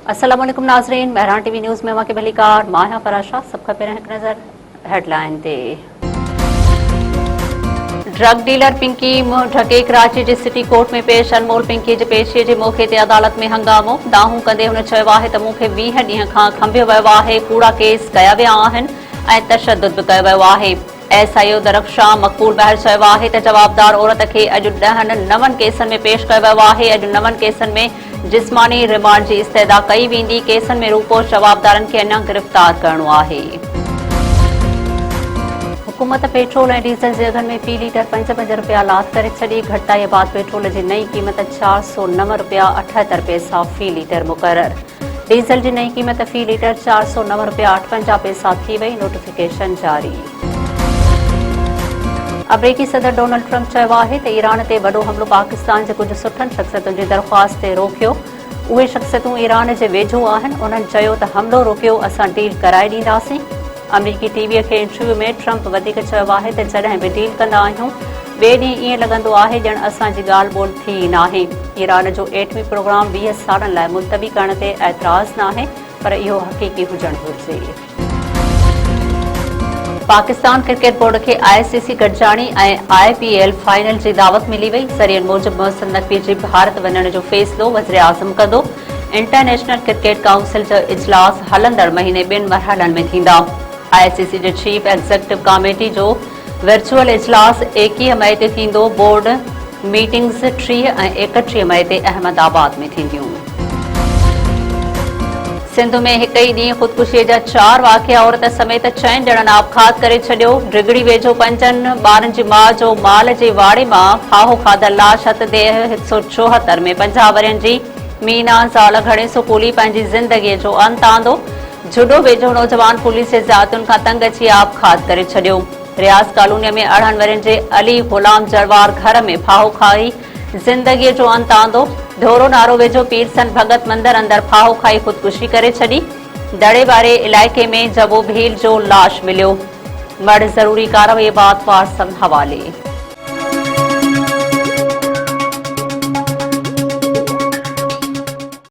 अस्सलाम वालेकुम नाज़रीन, महरान टीवी न्यूज़ में वाक़े भलीकार माया फराशा सबका पहिरियों हिकु नज़र हेडलाइन ते। ड्रग डीलर पिंकी मुंहुं ढके कराची जी सिटी कोर्ट में पेश। अनमोल पिंकी जे पेशीअ जे मौक़े ते अदालत में हंगामो। दाहूं कंदे हुन चयो आहे त मूंखे 20 ॾींहं खां खंभियो वियो आहे, कूड़ा केस कया विया आहिनि ऐं तशद्दुद बि कयो वियो आहे। SIO दरख़्शां मक़बूल बहर चयो आहे त जवाबदार औरत खे अॼु 10 नवनि केसनि में पेश कयो वियो आहे। अॼु 9 केसनि में जिस्मानी रिमांड जी इस्तैदा कई वेंदी। केसनि में रूपोस जवाबदारनि खे अञा गिरफ़्तार करणो आहे। हुकूमत पेट्रोल ऐं डीज़ल जे अघनि में फ़ी लीटर 5 रुपया लाद करे छॾी। घटिताईअ बाद पेट्रोल जी नई क़ीमत 409 रुपया 78 पैसा फ़ी लीटर मुक़रर। डीज़ल जी नई क़ीमत फ़ी लीटर 409 रुपया 58 पैसा थी वई। नोटिफिकेशन जारी। अमरीकी सदर डोनाल्ड ट्रंप चयो आहे त ईरान ते वॾो हमिलो पाकिस्तान जे कुझु सुठनि शख़्सियतुनि जी दरख़्वास्त ते रोकियो। उहे शख़्सियतूं ईरान जे वेझो आहिनि। उन्हनि चयो त हमिलो रोकियो, असां डील कराए ॾींदासीं। अमरीकी टीवीअ खे इंटरव्यू में ट्रंप वधीक चयो आहे त जॾहिं बि डील कंदा आहियूं ॿिए ॾींहुं ईअं लॻंदो आहे ॼण असांजी ॻाल्हि ॿोल थी नाहे। ईरान जो एटमी प्रोग्राम 20 सालनि लाइ मुलतवी करण ते ऐतराज़ न आहे, पर इहो हक़ीक़ी हुजणु घुरिजे। पाकिस्तान क्रिकेट बोर्ड खे ICC गॾिजाणी ऐं IPL फाइनल जी दावत मिली वई। ज़रियनि मूजिबि मोहसिन नक़वी जे भारत वञण जो फ़ैसिलो वज़ीर आज़म कंदो। इंटरनेशनल क्रिकेट काउंसिल जो इजलास हलंदड़ महीने 2 मरहलनि में थींदा। ICC जे चीफ एग्ज़ीक्यूटिव कमेटी जो वर्चुअल इजलास 21 मई ते थींदो। बोर्ड मीटिंग्स 30 ऐं 31 मई ते अहमदाबाद में थींदियूं। सिंध में हिक ई ॾींहुं ख़ुदकुशीअ जा 4 वाक़िआ। औरत समेत 6 ॼणनि आपघात करे छॾियो। डिगड़ी वेझो 5 ॿारनि जी माउ जो माल जे वाड़े मां फाहो खाधल लाश हथ देह 174 में 50 वरियनि जी मीना ज़ाल घणे सुकूली पंहिंजी ज़िंदगीअ जो अंत आंदो। जुडो वेझो नौजवान पुलिस जे ज़ातुनि खां तंग अची आपघात करे छॾियो। रियाज़ कॉलोनीअ में 18 वरियनि जे अली ग़ुलाम जरवार घर में फाहो खाई ज़िंदगीअ जो अंत आंदो। धोरो नारो वेझो पीरसन भगत मंदर अंदरि फाहो खाई ख़ुदकुशी करे छॾी। दड़े वारे इलाइक़े में जबो भील जो लाश मिलियो। मर्द ज़रूरी कार्रवाई बाद वारसनि हवाले।